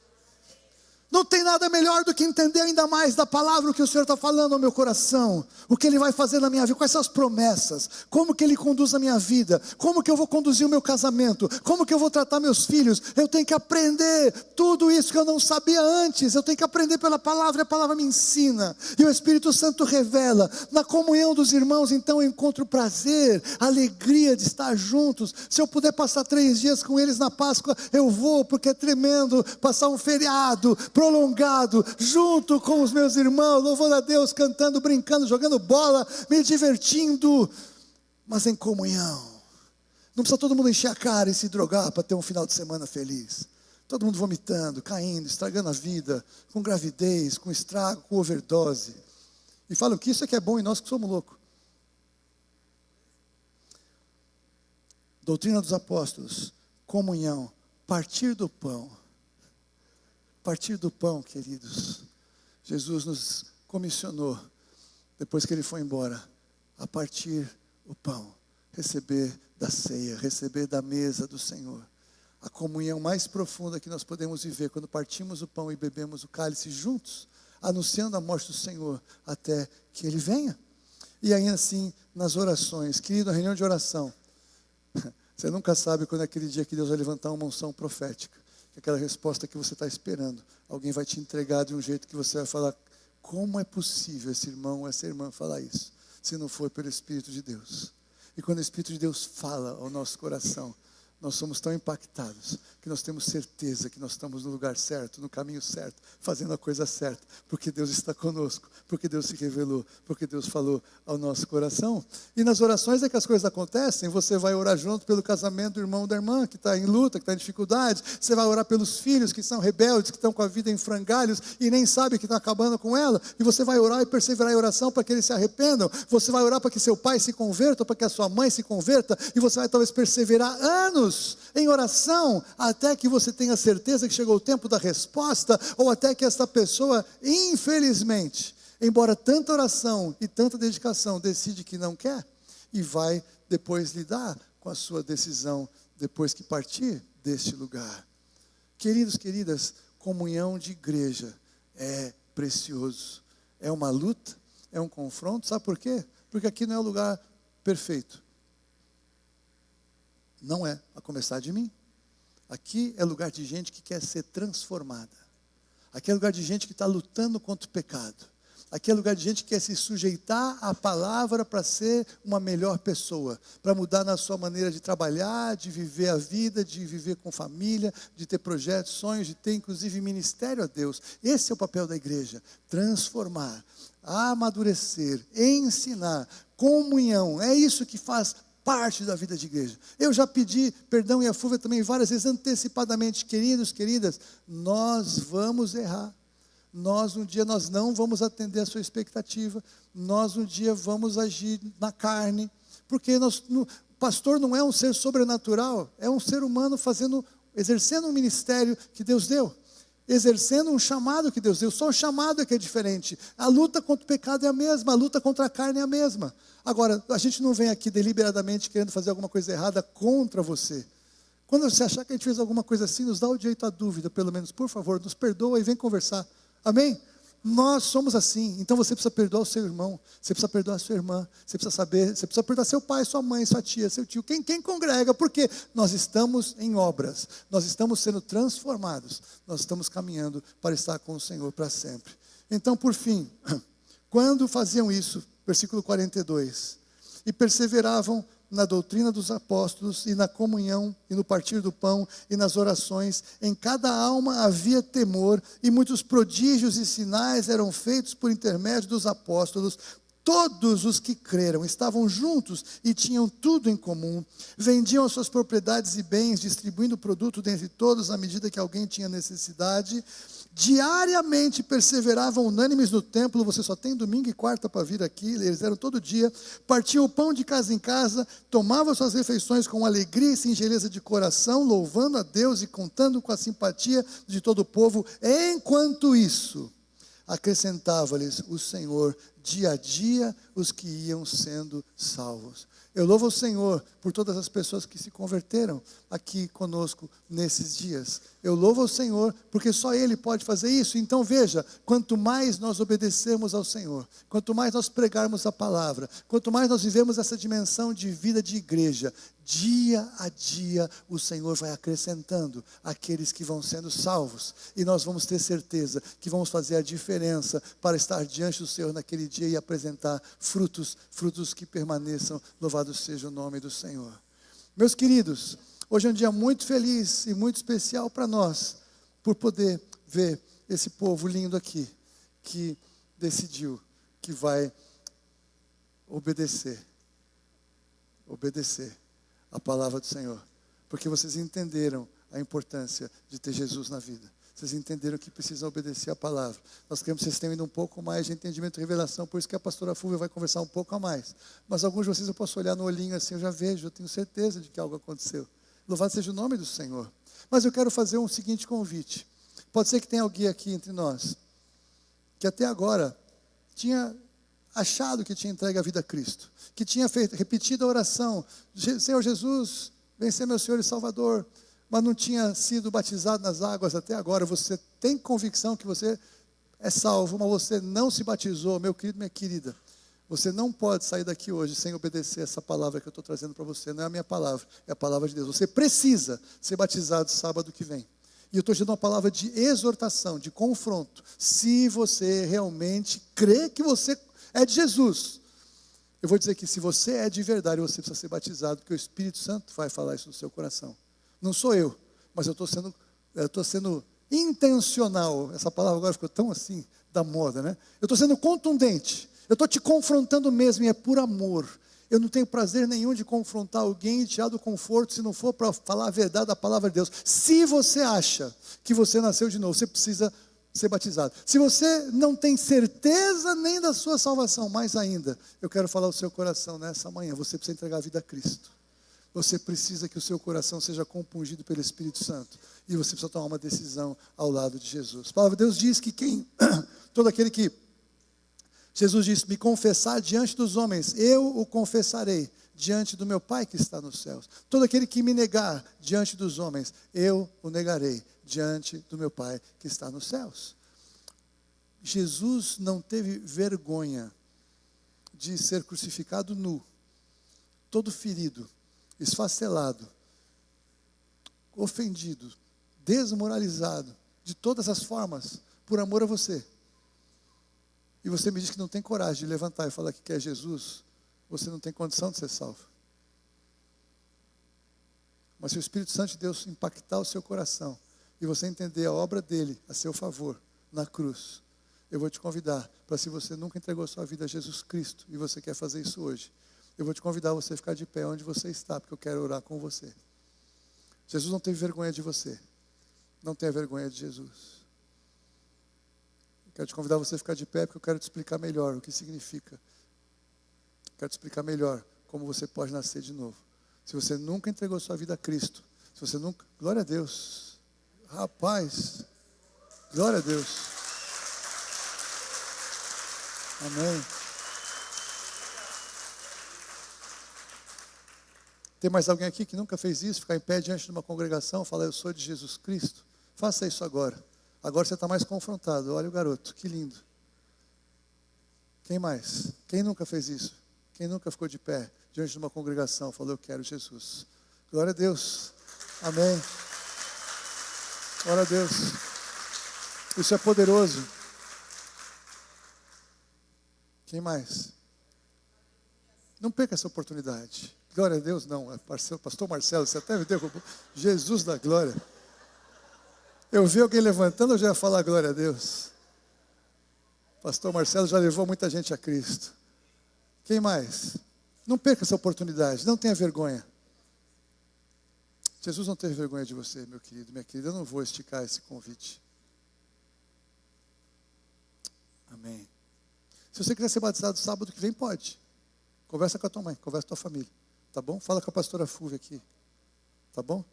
Não tem nada melhor do que entender ainda mais da palavra, o que o Senhor está falando ao meu coração, o que Ele vai fazer na minha vida, quais são as promessas, como que Ele conduz a minha vida, como que eu vou conduzir o meu casamento, como que eu vou tratar meus filhos. Eu tenho que aprender tudo isso que eu não sabia antes, eu tenho que aprender pela palavra, e a palavra me ensina, e o Espírito Santo revela. Na comunhão dos irmãos, então, eu encontro prazer, alegria de estar juntos. Se eu puder passar 3 dias com eles na Páscoa, eu vou, porque é tremendo passar um feriado prolongado, junto com os meus irmãos, louvando a Deus, cantando, brincando, jogando bola, me divertindo, mas em comunhão. Não precisa todo mundo encher a cara e se drogar para ter um final de semana feliz. Todo mundo vomitando, caindo, estragando a vida, com gravidez, com estrago, com overdose. E falam que isso é que é bom e nós que somos loucos. Doutrina dos apóstolos, comunhão, partir do pão. Partir do pão, queridos. Jesus nos comissionou, depois que Ele foi embora, a partir o pão, receber da ceia, receber da mesa do Senhor. A comunhão mais profunda que nós podemos viver, quando partimos o pão e bebemos o cálice juntos, anunciando a morte do Senhor, até que Ele venha. E aí assim, nas orações, querido, na reunião de oração, você nunca sabe quando é aquele dia que Deus vai levantar uma unção profética. Aquela resposta que você está esperando, alguém vai te entregar de um jeito que você vai falar: como é possível esse irmão, essa irmã falar isso, se não for pelo Espírito de Deus? E quando o Espírito de Deus fala ao nosso coração, nós somos tão impactados, que nós temos certeza que nós estamos no lugar certo, no caminho certo, fazendo a coisa certa, porque Deus está conosco, porque Deus se revelou, porque Deus falou ao nosso coração. E nas orações é que as coisas acontecem. Você vai orar junto pelo casamento do irmão ou da irmã, que está em luta, que está em dificuldade. Você vai orar pelos filhos que são rebeldes, que estão com a vida em frangalhos, e nem sabem que estão acabando com ela. E você vai orar e perseverar em oração para que eles se arrependam. Você vai orar para que seu pai se converta, para que a sua mãe se converta, e você vai talvez perseverar anos em oração, até que você tenha certeza que chegou o tempo da resposta, ou até que essa pessoa, infelizmente, embora tanta oração e tanta dedicação, decide que não quer, e vai depois lidar com a sua decisão, depois que partir deste lugar. Queridos, queridas, comunhão de igreja é precioso, é uma luta, é um confronto. Sabe por quê? Porque aqui não é o lugar perfeito. Não é, a começar de mim. Aqui é lugar de gente que quer ser transformada. Aqui é lugar de gente que está lutando contra o pecado. Aqui é lugar de gente que quer se sujeitar à palavra para ser uma melhor pessoa, para mudar na sua maneira de trabalhar, de viver a vida, de viver com família, de ter projetos, sonhos, de ter inclusive ministério a Deus. Esse é o papel da igreja, transformar, amadurecer, ensinar, comunhão. É isso que faz parte da vida de igreja. Eu já pedi perdão e a Fúvia também várias vezes antecipadamente, queridos, queridas, nós vamos errar. Nós um dia nós não vamos atender a sua expectativa, nós um dia vamos agir na carne, porque o pastor não é um ser sobrenatural, é um ser humano exercendo um ministério que Deus deu, exercendo um chamado que Deus deu. Só o chamado é que é diferente. A luta contra o pecado é a mesma, a luta contra a carne é a mesma. Agora, a gente não vem aqui deliberadamente querendo fazer alguma coisa errada contra você. Quando você achar que a gente fez alguma coisa assim, nos dá o direito à dúvida, pelo menos, por favor, nos perdoa e vem conversar. Amém? Nós somos assim. Então você precisa perdoar o seu irmão, você precisa perdoar a sua irmã, você precisa perdoar seu pai, sua mãe, sua tia, seu tio, quem congrega, porque nós estamos em obras, nós estamos sendo transformados, nós estamos caminhando para estar com o Senhor para sempre. Então, por fim, quando faziam isso, versículo 42, e perseveravam na doutrina dos apóstolos, e na comunhão, e no partir do pão, e nas orações, em cada alma havia temor, e muitos prodígios e sinais eram feitos por intermédio dos apóstolos. Todos os que creram estavam juntos e tinham tudo em comum, vendiam as suas propriedades e bens, distribuindo o produto dentre todos à medida que alguém tinha necessidade. Diariamente perseveravam unânimes no templo. Você só tem domingo e quarta para vir aqui, eles eram todo dia. Partiam o pão de casa em casa, tomavam suas refeições com alegria e singeleza de coração, louvando a Deus e contando com a simpatia de todo o povo. Enquanto isso, acrescentava-lhes o Senhor dia a dia os que iam sendo salvos. Eu louvo o Senhor por todas as pessoas que se converteram aqui conosco nesses dias. Eu louvo o Senhor porque só Ele pode fazer isso. Então veja, quanto mais nós obedecermos ao Senhor, quanto mais nós pregarmos a palavra, quanto mais nós vivemos essa dimensão de vida de igreja, dia a dia o Senhor vai acrescentando aqueles que vão sendo salvos. E nós vamos ter certeza que vamos fazer a diferença para estar diante do Senhor naquele dia e apresentar frutos que permaneçam. Louvado seja o nome do Senhor. Meus queridos, hoje é um dia muito feliz e muito especial para nós, por poder ver esse povo lindo aqui, que decidiu que vai obedecer a palavra do Senhor, porque vocês entenderam a importância de ter Jesus na vida. Vocês entenderam que precisam obedecer a palavra. Nós queremos que vocês tenham ainda um pouco mais de entendimento e revelação, por isso que a pastora Fúvia vai conversar um pouco a mais. Mas alguns de vocês eu posso olhar no olhinho assim, eu já vejo, eu tenho certeza de que algo aconteceu. Louvado seja o nome do Senhor. Mas eu quero fazer um seguinte convite. Pode ser que tenha alguém aqui entre nós, que até agora tinha achado que tinha entregue a vida a Cristo, que tinha repetido a oração, Senhor Jesus, vem ser meu Senhor e Salvador, mas não tinha sido batizado nas águas até agora. Você tem convicção que você é salvo, mas você não se batizou, meu querido, minha querida. Você não pode sair daqui hoje sem obedecer essa palavra que eu estou trazendo para você. Não é a minha palavra, é a palavra de Deus. Você precisa ser batizado sábado que vem. E eu estou dando uma palavra de exortação, de confronto. Se você realmente crê que você é de Jesus, eu vou dizer que se você é de verdade, você precisa ser batizado, porque o Espírito Santo vai falar isso no seu coração. Não sou eu, mas eu estou sendo intencional. Essa palavra agora ficou tão assim, da moda, né? Eu estou sendo contundente. Eu estou te confrontando mesmo, e é por amor. Eu não tenho prazer nenhum de confrontar alguém e tirar do conforto, se não for para falar a verdade da palavra de Deus. Se você acha que você nasceu de novo, você precisa ser batizado. Se você não tem certeza nem da sua salvação, mais ainda, eu quero falar ao seu coração nessa manhã, você precisa entregar a vida a Cristo. Você precisa que o seu coração seja compungido pelo Espírito Santo. E você precisa tomar uma decisão ao lado de Jesus. A palavra de Deus diz que todo aquele que, Jesus disse, me confessar diante dos homens, eu o confessarei diante do meu Pai que está nos céus. Todo aquele que me negar diante dos homens, eu o negarei diante do meu Pai que está nos céus. Jesus não teve vergonha de ser crucificado nu, todo ferido, esfacelado, ofendido, desmoralizado, de todas as formas, por amor a você. e você me diz que não tem coragem de levantar e falar que quer Jesus, você não tem condição de ser salvo. Mas se o Espírito Santo de Deus impactar o seu coração, e você entender a obra dele a seu favor, na cruz, eu vou te convidar para, se você nunca entregou sua vida a Jesus Cristo, e você quer fazer isso hoje, eu vou te convidar a você ficar de pé onde você está, porque eu quero orar com você. Jesus não teve vergonha de você. Não tenha vergonha de Jesus. Eu quero te convidar a você ficar de pé, porque eu quero te explicar melhor o que significa. Quero te explicar melhor como você pode nascer de novo. Se você nunca entregou sua vida a Cristo, se você nunca... Glória a Deus. Rapaz, glória a Deus. Amém. Tem mais alguém aqui que nunca fez isso? Ficar em pé diante de uma congregação, falar, eu sou de Jesus Cristo? Faça isso agora. Agora você está mais confrontado. Olha o garoto, que lindo. Quem mais? Quem nunca fez isso? Quem nunca ficou de pé diante de uma congregação, falou, eu quero Jesus? Glória a Deus. Amém. Glória a Deus. Isso é poderoso. Quem mais? Não perca essa oportunidade. Glória a Deus, não. É pastor Marcelo, você até me derrubou. Jesus da glória. Eu vi alguém levantando, eu já ia falar glória a Deus. Pastor Marcelo já levou muita gente a Cristo. Quem mais? Não perca essa oportunidade, não tenha vergonha. Jesus não teve vergonha de você, meu querido, minha querida. Eu não vou esticar esse convite. Amém. Se você quiser ser batizado sábado que vem, pode. Conversa com a tua mãe, conversa com a tua família. Tá bom? Fala com a pastora Fúvia aqui. Tá bom?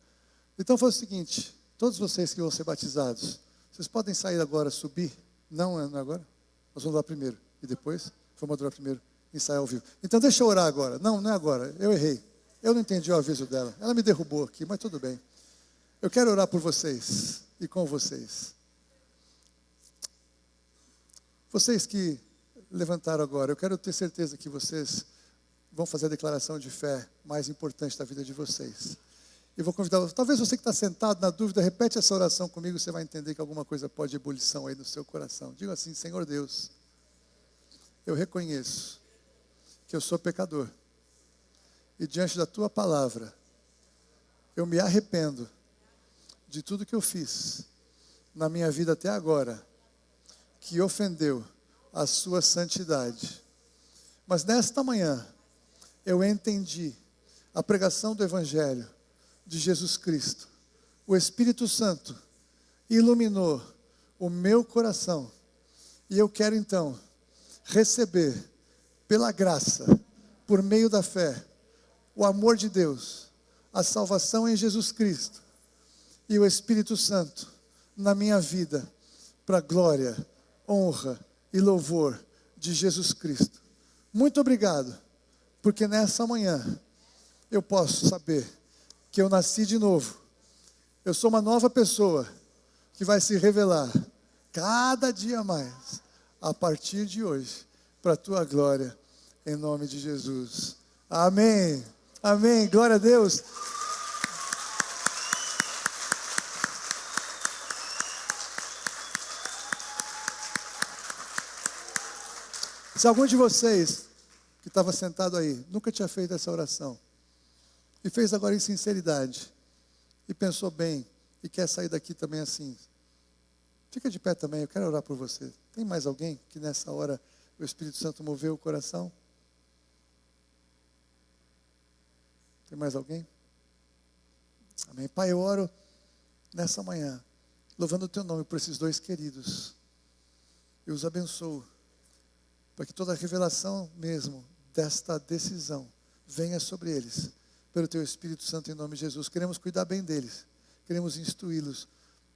Então faz o seguinte, todos vocês que vão ser batizados, vocês podem sair agora, subir? Não é agora? Nós vamos lá primeiro. E depois? Vamos adorar primeiro. Ensaiar ao vivo. Então deixa eu orar agora. Não, não é agora. Eu errei. Eu não entendi o aviso dela. Ela me derrubou aqui, mas tudo bem. Eu quero orar por vocês e com vocês. Vocês que levantaram agora, eu quero ter certeza que vocês vão fazer a declaração de fé mais importante da vida de vocês. Eu vou convidar, talvez você que está sentado na dúvida, repete essa oração comigo, você vai entender que alguma coisa pode ebulição aí no seu coração. Diga assim, Senhor Deus, eu reconheço que eu sou pecador. E diante da tua palavra, eu me arrependo de tudo que eu fiz na minha vida até agora, que ofendeu a sua santidade. Mas nesta manhã, eu entendi a pregação do Evangelho de Jesus Cristo. O Espírito Santo iluminou o meu coração. E eu quero então receber, pela graça, por meio da fé, o amor de Deus, a salvação em Jesus Cristo e o Espírito Santo na minha vida, para a glória, honra e louvor de Jesus Cristo. Muito obrigado, porque nessa manhã eu posso saber que eu nasci de novo. Eu sou uma nova pessoa que vai se revelar cada dia mais a partir de hoje, para a tua glória, em nome de Jesus. Amém. Amém. Glória a Deus. Se algum de vocês que estava sentado aí nunca tinha feito essa oração e fez agora em sinceridade e pensou bem e quer sair daqui também assim, fica de pé também, eu quero orar por você. Tem mais alguém que nessa hora o Espírito Santo moveu o coração? Tem mais alguém? Amém. Pai, eu oro nessa manhã, louvando o teu nome por esses dois queridos. Eu os abençoo, para que toda a revelação mesmo desta decisão venha sobre eles, pelo teu Espírito Santo, em nome de Jesus. Queremos cuidar bem deles, queremos instruí-los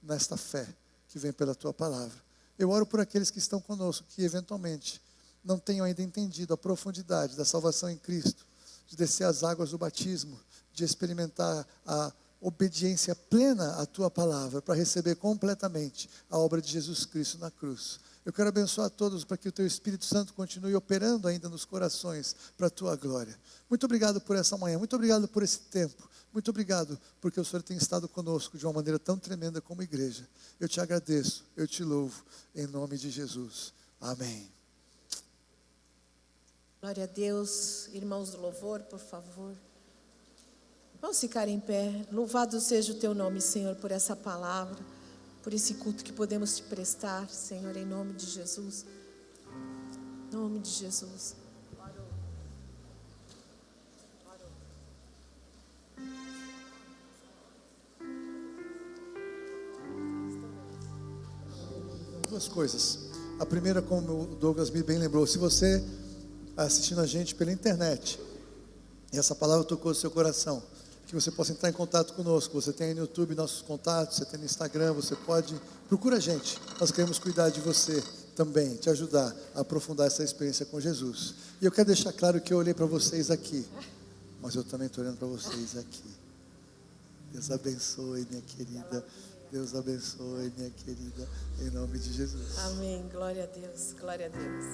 nesta fé que vem pela tua palavra. Eu oro por aqueles que estão conosco, que eventualmente não tenham ainda entendido a profundidade da salvação em Cristo, de descer as águas do batismo, de experimentar a obediência plena à tua palavra, para receber completamente a obra de Jesus Cristo na cruz. Eu quero abençoar a todos para que o teu Espírito Santo continue operando ainda nos corações para a tua glória. Muito obrigado por essa manhã, muito obrigado por esse tempo, muito obrigado porque o Senhor tem estado conosco de uma maneira tão tremenda como igreja. Eu te agradeço, eu te louvo, em nome de Jesus. Amém. Glória a Deus. Irmãos do louvor, por favor. Vamos ficar em pé. Louvado seja o teu nome, Senhor, por essa palavra, por esse culto que podemos te prestar, Senhor, em nome de Jesus. Em nome de Jesus. Duas coisas. A primeira, como o Douglas me bem lembrou, se você está assistindo a gente pela internet e essa palavra tocou o seu coração, que você possa entrar em contato conosco. Você tem aí no YouTube nossos contatos, você tem no Instagram, você pode, procura a gente. Nós queremos cuidar de você também, te ajudar a aprofundar essa experiência com Jesus. E eu quero deixar claro que eu olhei para vocês aqui, mas eu também estou olhando para vocês aqui. Deus abençoe, minha querida. Deus abençoe, minha querida, em nome de Jesus. Amém. Glória a Deus. Glória a Deus.